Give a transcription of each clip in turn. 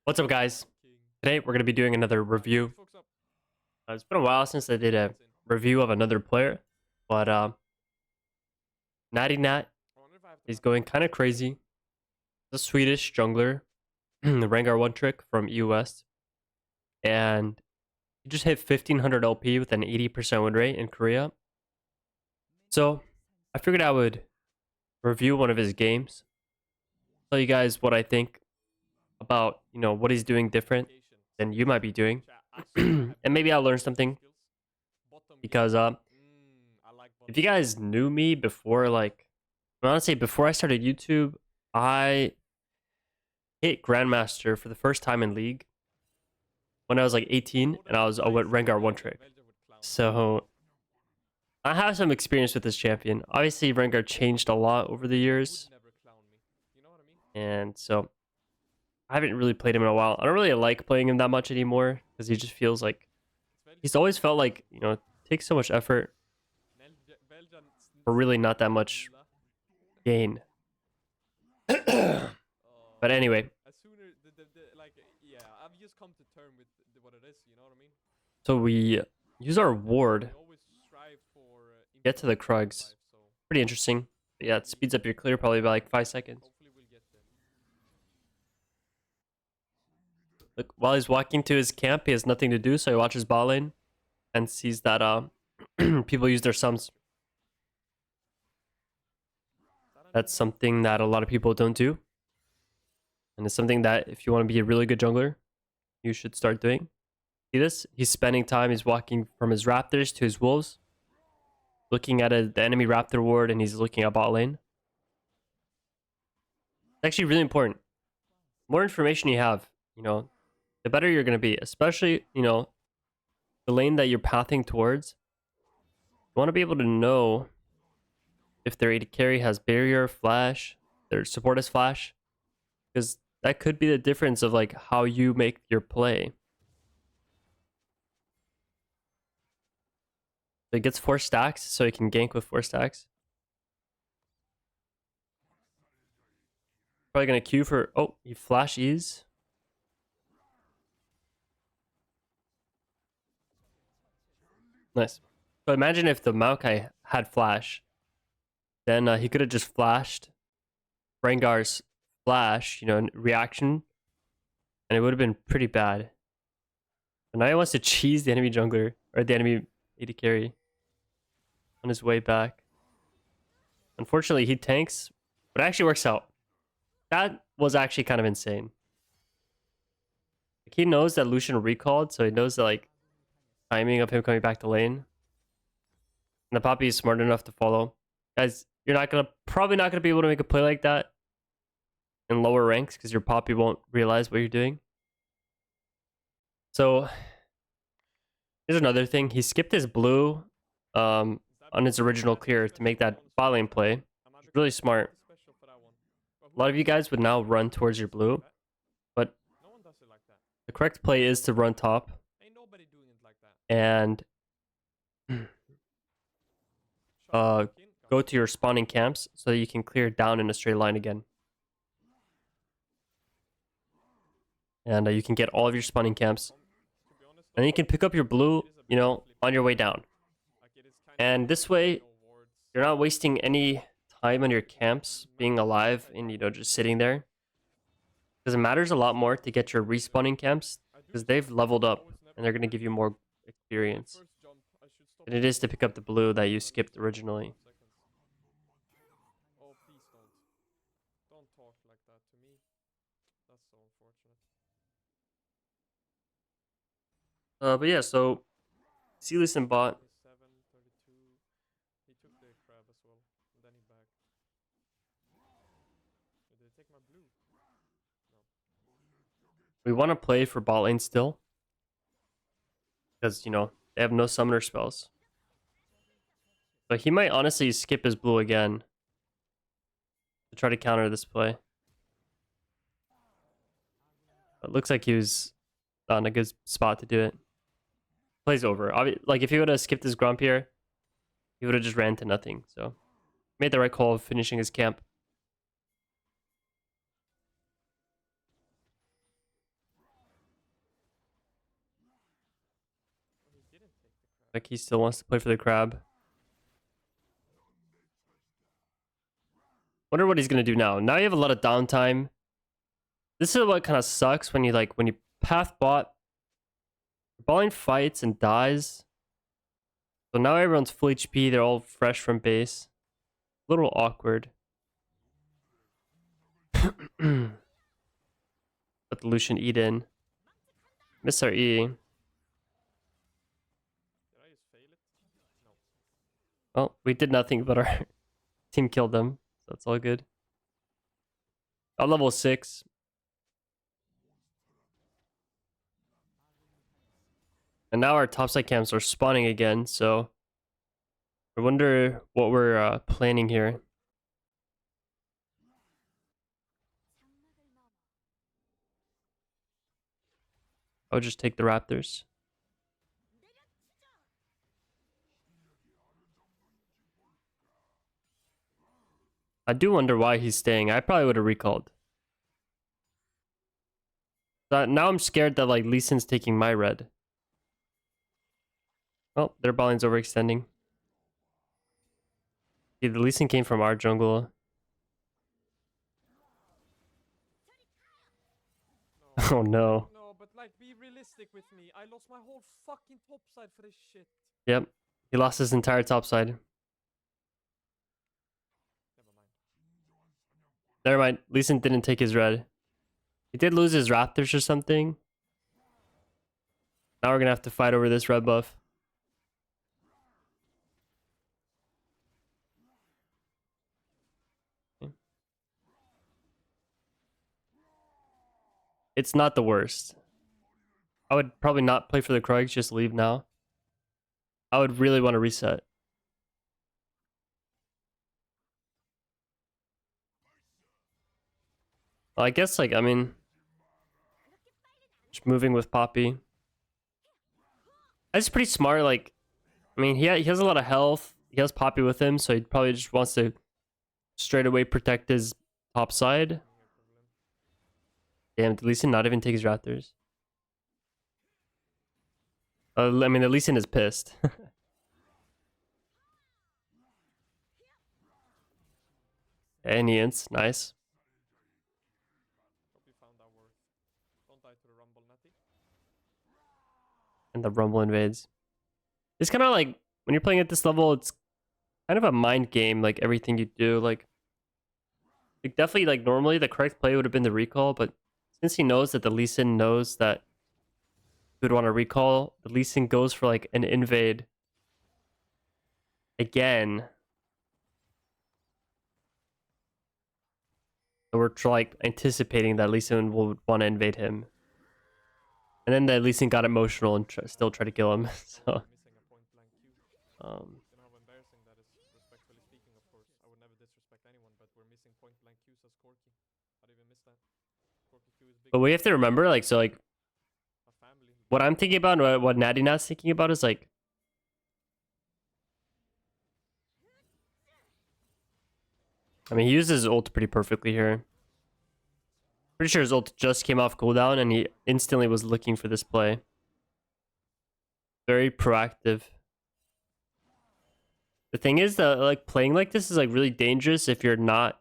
What's up, guys? Today we're going to be doing another review. It's been a while since I did a review of another player, but Natty is going kind of crazy. The Swedish jungler, the Rengar one trick from US, and he just hit 1500 LP with an 80% win rate in Korea. So I figured I would review one of his games, tell you guys what I think about what he's doing different than you might be doing, and maybe I'll learn something because if you guys knew me before, like, honestly, before I started YouTube, I hit Grandmaster for the first time in League when I was like 18, and I went Rengar one trick. So I have some experience with this champion. Obviously, Rengar changed a lot over the years, and so I haven't really played him in a while. I don't really like playing him that much anymore because he just feels like he's always felt like it takes so much effort for really not that much gain. But anyway, so we use our ward, get to the Krugs. Pretty interesting. But yeah, it speeds up your clear probably by like 5 seconds. Look, while he's walking to his camp, he has nothing to do, so he watches bot lane and sees that people use their sums. That's something that a lot of people don't do. And it's something that if you want to be a really good jungler, you should start doing. See this? He's spending time, he's walking from his raptors to his wolves, looking at the enemy raptor ward, and he's looking at bot lane. It's actually really important. The more information you have, the better you're going to be, especially, the lane that you're pathing towards. You want to be able to know if their AD carry has barrier, flash, their support has flash, because that could be the difference of like how you make your play. So he gets 4 stacks, so he can gank with 4 stacks. Probably gonna queue for, oh, he flash E's. Nice. So imagine if the Maokai had flash, then he could have just flashed Rengar's flash, reaction, and it would have been pretty bad. But now he wants to cheese the enemy jungler, or the enemy AD carry on his way back. Unfortunately, he tanks, but it actually works out. That was actually kind of insane. Like, he knows that Lucian recalled, so he knows the like timing of him coming back to lane. And the Poppy is smart enough to follow. Guys, you're probably not gonna be able to make a play like that in lower ranks because your Poppy won't realize what you're doing. So here's another thing. He skipped his blue on his original clear to make that bot lane play. Really smart. A lot of you guys would now run towards your blue, but the correct play is to run top and go to your spawning camps so that you can clear down in a straight line again. And you can get all of your spawning camps. And you can pick up your blue, on your way down. And this way, you're not wasting any time on your camps being alive and, just sitting there. Because it matters a lot more to get your respawning camps because they've leveled up and they're going to give you more experience than it is to pick up the blue that you skipped originally. But yeah, so Silas and bot. We want to play for bot lane still. Because, they have no summoner spells. But he might honestly skip his blue again to try to counter this play. It looks like he was on a good spot to do it. Play's over. Like, if he would have skipped his Grump here, he would have just ran to nothing. So, made the right call of finishing his camp. Like he still wants to play for the crab. Wonder what he's gonna do now. Now you have a lot of downtime. This is what kind of sucks when you path bot, balling fights and dies. So now everyone's full HP. They're all fresh from base. A little awkward. Let the Lucian eat in. Miss our E. Well, we did nothing, but our team killed them. So that's all good. On level 6. And now our topside camps are spawning again, so I wonder what we're planning here. I would just take the Raptors. I do wonder why he's staying. I probably would have recalled. Now I'm scared that Lee Sin's taking my red. Oh, their balling's overextending. See, the Lee Sin came from our jungle. Oh no. No, but be realistic with me. I lost my whole fucking topside for this shit. Yep. He lost his entire topside. Never mind. Never mind. Lee Sin didn't take his red. He did lose his Raptors or something. Now we're gonna have to fight over this red buff. It's not the worst. I would probably not play for the Krugs, just leave now. I would really want to reset. Well, I guess I mean, just moving with Poppy. That's pretty smart. I mean, he has a lot of health. He has Poppy with him, so he probably just wants to straight away protect his top side. Damn, did Lee Sin not even take his Raptors? I mean, the Lee Sin is pissed. And Nians, nice. Hope you found that worth. Don't die to the rumble, Natty. And the Rumble invades. It's kind of when you're playing at this level, it's kind of a mind game, everything you do. Definitely, normally the correct play would have been the recall, but since he knows that the Lee Sin knows that he would want to recall, the Lee Sin goes for an invade again. So we're anticipating that Lee Sin will want to invade him. And then the Lee Sin got emotional and still tried to kill him. So Missing a point blank Q. You know how embarrassing that is, respectfully speaking, of course. I would never disrespect anyone, but we're missing point blank Qs as Corky. How do you even miss that? Corky Q is big. But we have to remember, a family. what I'm thinking about, what Natty Nat's thinking about is I mean, he uses his ult pretty perfectly here. Pretty sure his ult just came off cooldown and he instantly was looking for this play. Very proactive. The thing is that playing like this is really dangerous if you're not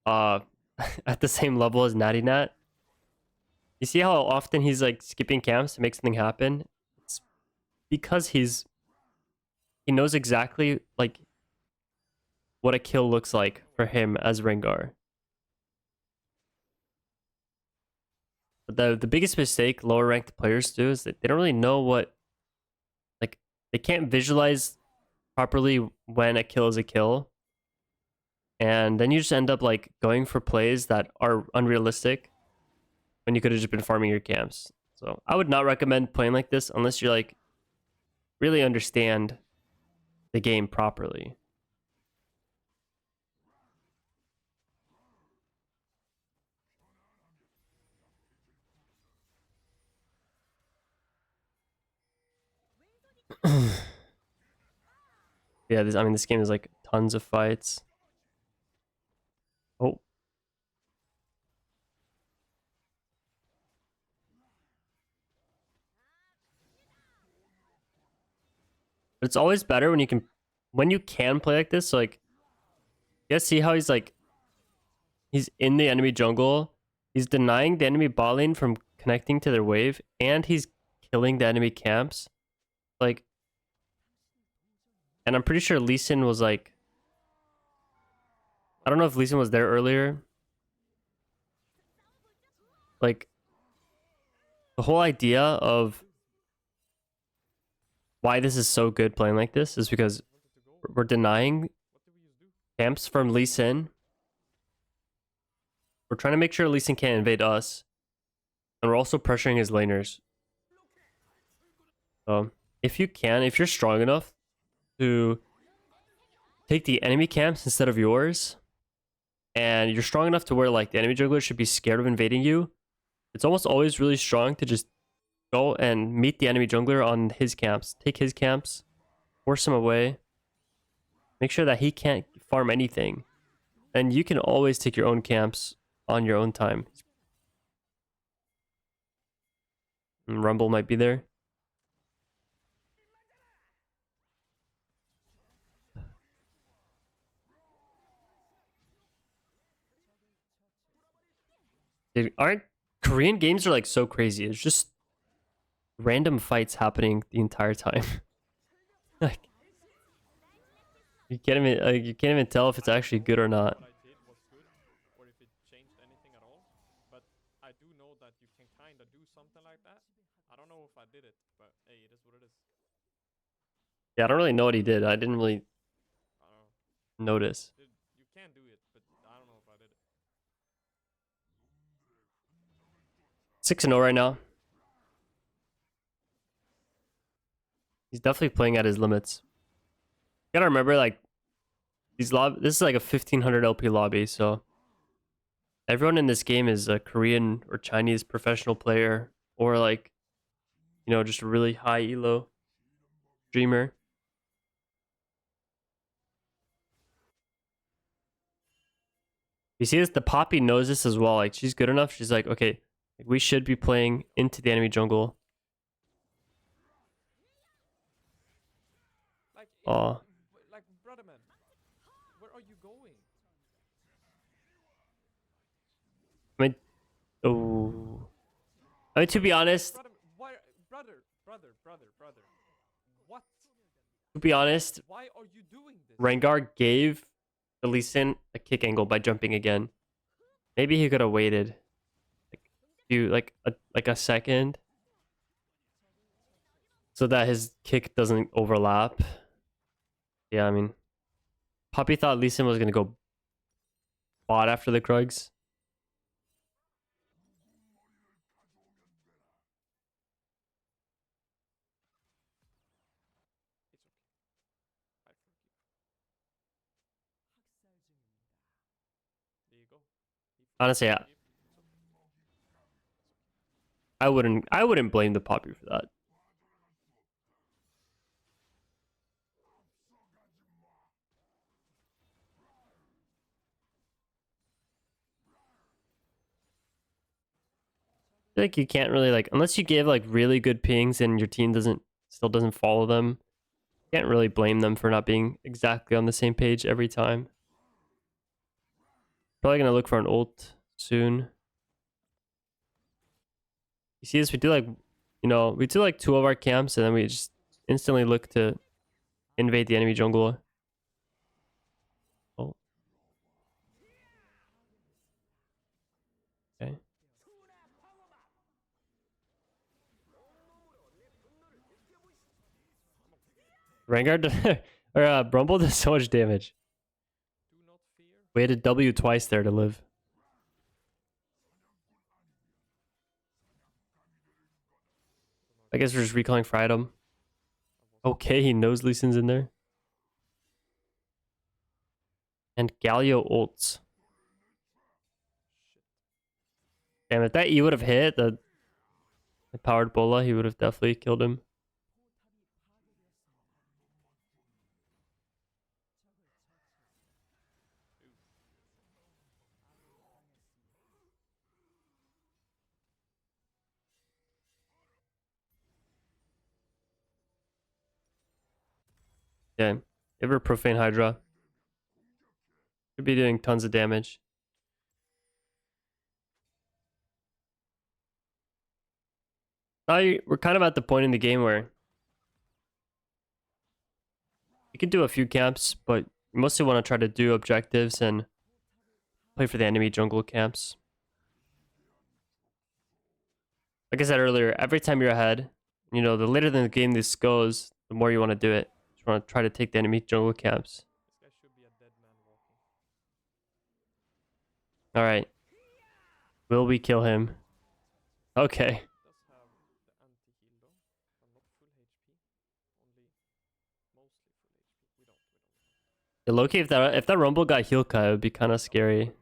at the same level as Natty Nat. You see how often he's skipping camps to make something happen? It's because he knows exactly what a kill looks like for him as Rengar. But the biggest mistake lower ranked players do is that they don't really know what they can't visualize properly when a kill is a kill. And then you just end up going for plays that are unrealistic when you could have just been farming your camps. So I would not recommend playing like this unless you really understand the game properly. Yeah, I mean, this game is tons of fights. Oh. But it's always better when you can play like this. So like, you guys see how he's in the enemy jungle. He's denying the enemy bot lane from connecting to their wave, and he's killing the enemy camps. Like, and I'm pretty sure Lee Sin was like, I don't know if Lee Sin was there earlier. Like, the whole idea of why this is so good playing like this is because we're denying What did we just do? camps from Lee Sin. We're trying to make sure Lee Sin can't invade us. And we're also pressuring his laners. So, if you're strong enough to take the enemy camps instead of yours, and you're strong enough to where like the enemy jungler should be scared of invading you, it's almost always really strong to just go and meet the enemy jungler on his camps, take his camps, force him away, make sure that he can't farm anything, and you can always take your own camps on your own time. And Rumble might be there. Dude, aren't Korean games are like so crazy? It's just random fights happening the entire time. Like, you can't even tell if it's actually good or not. What I did was good, or if it changed anything at all. But I do know that you can kind of do something like that. I don't know if I did it, but hey, it is what it is. Yeah, I don't really know what he did. I didn't really I don't know. notice. You can do it, but I don't know if I did it. 6-0 right now. He's definitely playing at his limits. You gotta remember, like, this is like a 1500 LP lobby, so everyone in this game is a Korean or Chinese professional player, or like, just a really high elo streamer. You see this? The Poppy knows this as well. Like, she's good enough. She's like, okay, we should be playing into the enemy jungle. Like, Aw. like, brother man, where are you going? I mean, oh. I mean, to be honest, Brother, why, brother. What? to be honest, Why are you doing this? Rengar gave the Lee Sin a kick angle by jumping again. Maybe he could have waited like a second so that his kick doesn't overlap. Yeah, I mean, Poppy thought Lee Sin was gonna go bot after the Krugs. It's okay. I forgive. There you go. Honestly, yeah, I wouldn't blame the Poppy for that. I feel like you can't really like unless you give like really good pings and your team still doesn't follow them. You can't really blame them for not being exactly on the same page every time. Probably gonna look for an ult soon. You see this? We do we do like 2 of our camps and then we just instantly look to invade the enemy jungle. Oh. Okay. Rengar or Brumble does so much damage. Do not fear. We had a W twice there to live. I guess we're just recalling for item. Okay, he knows Lee Sin's in there. And Galio ults. Shit. Damn, if that E would have hit, the powered Bola, he would have definitely killed him. Okay. Ever Profane Hydra. Could be doing tons of damage. Now we're kind of at the point in the game where you can do a few camps, but you mostly want to try to do objectives and play for the enemy jungle camps. Like I said earlier, every time you're ahead, you know, the later in the game this goes, the more you want to do it. You want to try to take the enemy jungle camps. This guy should be a dead man walking. All right. Will we kill him? Okay. Does have the anti-heal though, but not full HP. Only mostly full HP. We don't. Yeah, Loki, if that Rumble got heal cut, it would be kind of scary.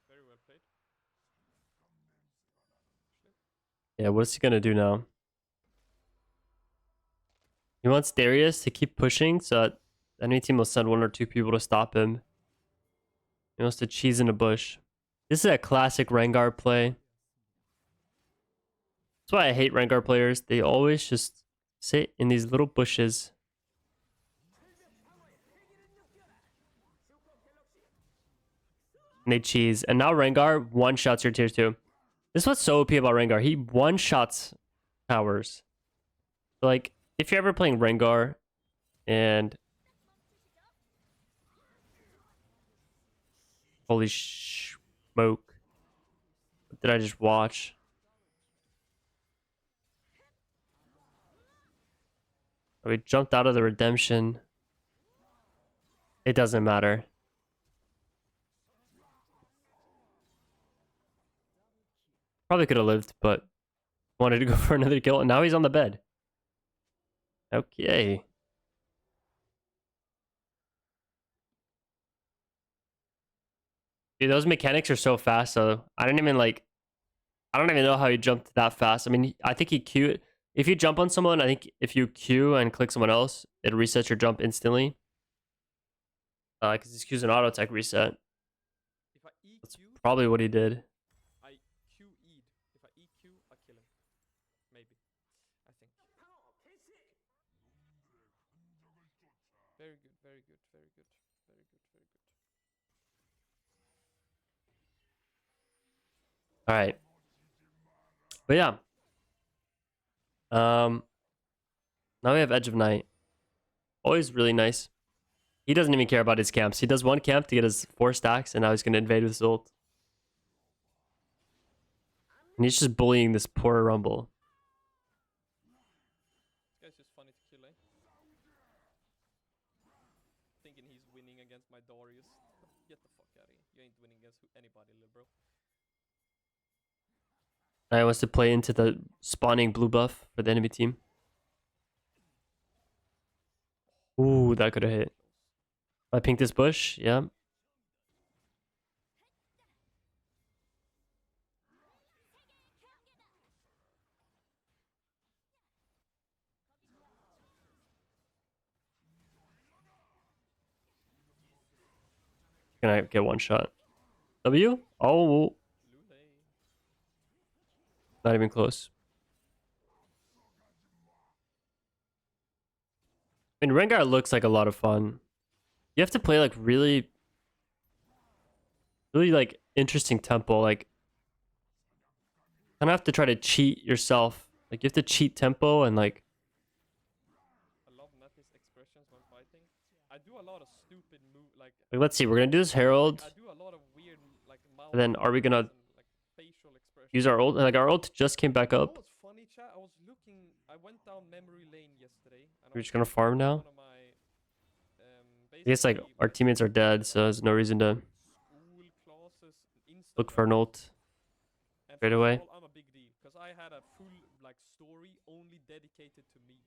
Very well played. Yeah, what's he gonna do now? He wants Darius to keep pushing so that the enemy team will send 1 or 2 people to stop him. He wants to cheese in a bush. This is a classic Rengar play. That's why I hate Rengar players. They always just sit in these little bushes. And they cheese. And now Rengar one-shots your tier 2. This is what's so OP about Rengar. He one-shots towers. Like, if you're ever playing Rengar and... Holy smoke. What did I just watch? Oh, we jumped out of the redemption. It doesn't matter. Probably could have lived, but wanted to go for another kill. And now he's on the bed. Okay. Dude, those mechanics are so fast, though. I don't even know how he jumped that fast. I mean, I think he Q. If you jump on someone, I think if you Q and click someone else, it resets your jump instantly. Because he's Q's an auto attack reset. If I That's EQ, probably what he did. I QE'd. If I EQ, I kill him. Maybe. I think. Very good, very good, very good, very good, very good. All right. But yeah. Now we have Edge of Night. Always really nice. He doesn't even care about his camps. He does one camp to get his 4 stacks, and now he's going to invade with his ult. And he's just bullying this poor Rumble. This guy's just funny to kill, eh? Thinking he's winning against my Darius. Get the fuck out of here. You ain't winning against anybody, little bro. Now he wants to play into the spawning blue buff for the enemy team. Ooh, that could have hit. I pink this bush, yeah. Can I get one shot? W? Oh, Lule. not even close. I mean, Rengar looks like a lot of fun. You have to play like really like interesting tempo. Like, kind of have to try to cheat yourself. Like, you have to cheat tempo and like. I love Natty's expressions when fighting. I do a lot of stupid like Let's see. We're gonna do this Herald. I do a lot of weird like mouth And then are we gonna movements and, like, facial expressions. use our ult? Like, our ult just came back You know up. what's funny, chat? I was looking. I went down memory lane yesterday. And We're just gonna farm now. one of my, I guess like our teammates are dead, so there's no reason to school classes look for an ult. And straight first away. of all, I'm a big deal because I had a full like story only dedicated to me.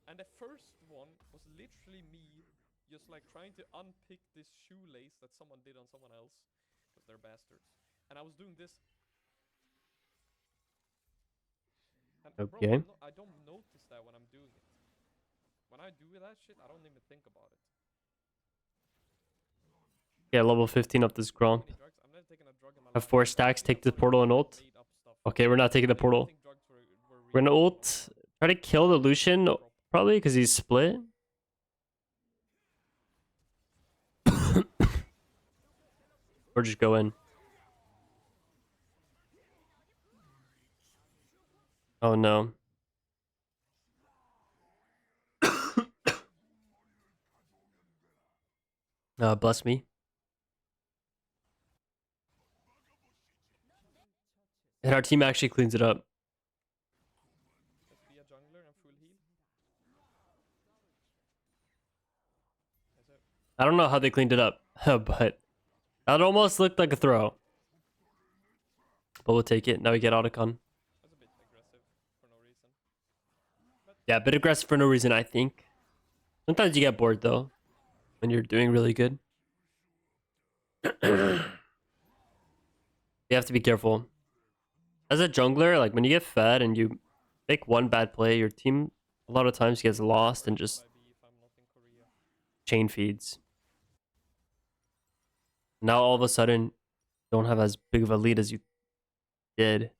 And the first one was literally me just like trying to unpick this shoelace that someone did on someone else because they're bastards. And I was doing this. And Okay. bro, I don't notice that when I'm doing it. When I do that shit, I don't even think about it. Yeah, level 15 up this Gromp. Many drugs. I'm never taking a drug in my Have life. 4 stacks, take the portal and ult. Made up stuff. Okay, we're not taking the I portal. think drugs were We're real. gonna ult. Try to kill the Lucian, probably because he's split. Or just go in. Oh no. Bless me. And our team actually cleans it up. Let's be a jungler and full heal. I don't know how they cleaned it up, but that almost looked like a throw. But we'll take it. Now we get Otacon. That's a bit aggressive for no reason. Yeah, a bit aggressive for no reason, I think. Sometimes you get bored, though, when you're doing really good. You have to be careful. As a jungler, like when you get fed and you make one bad play, your team a lot of times gets lost and just If I'm not in Korea. chain feeds. Now all of a sudden, you don't have as big of a lead as you did.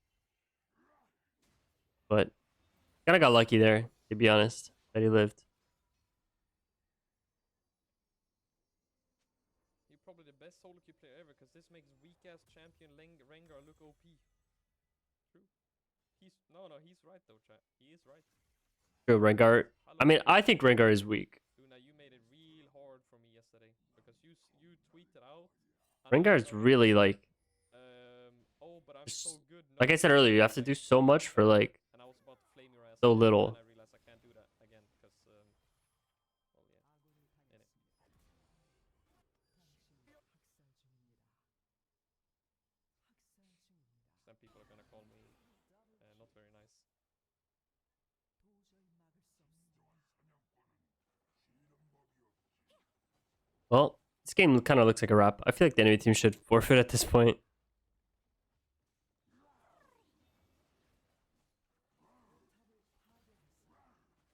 But kind of got lucky there, to be honest, that he lived. You're probably the best solo queue player ever, because this makes weak ass champion Rengar look OP. True. He's right though, chat. He is right. True, Rengar. I mean, I think Rengar is weak. Luna, you made it real hard for me yesterday because you tweeted out. Rengar is really like, Oh, but I'm just- so good. like I said earlier, you have to do so much for like And I was about to flame your ass. so again, little. And I realized I can't do that again because well, yeah. In it. Then people are gonna call me not very nice. Well, this game kind of looks like a wrap. I feel like the enemy team should forfeit at this point.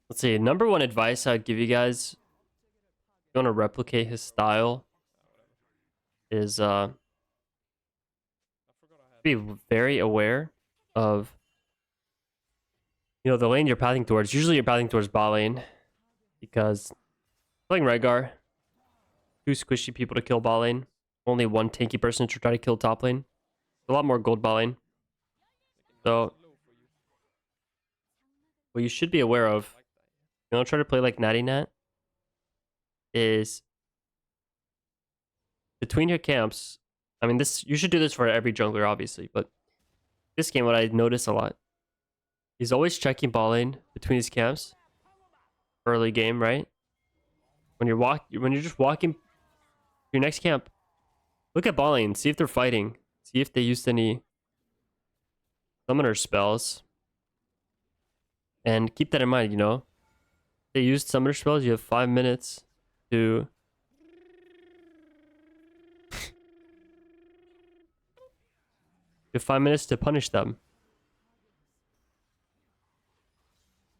Let's see. Number one advice I'd give you guys, if you want to replicate his style, is I forgot I had. be very aware of, the lane you're pathing towards. Usually you're pathing towards bot lane because playing Rengar, 2 squishy people to kill bot lane, only 1 tanky person to try to kill top lane. A lot more gold bot lane. So what you should be aware of, try to play like Natty Nat, is between your camps. I mean, you should do this for every jungler, obviously, but this game, what I notice a lot, he's always checking ball lane between his camps. Early game, right? When you're just walking to your next camp, look at ball lane, see if they're fighting, see if they used any summoner spells, and keep that in mind. If they used summoner spells, you have 5 minutes to punish them.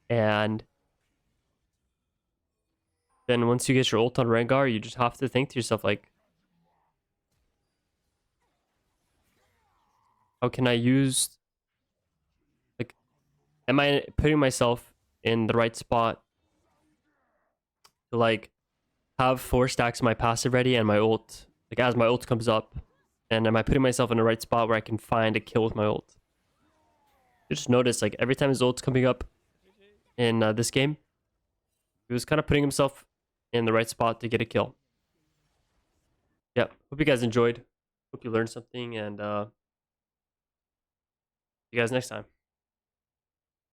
And then once you get your ult on Rengar, you just have to think to yourself, like, how can I use, like, am I putting myself in the right spot to, like, have 4 stacks of my passive ready and my ult, like, as my ult comes up, and am I putting myself in the right spot where I can find a kill with my ult? You just notice, like, every time his ult's coming up in this game, he was kind of putting himself in the right spot to get a kill. Yeah, hope you guys enjoyed. Hope you learned something, and see you guys next time.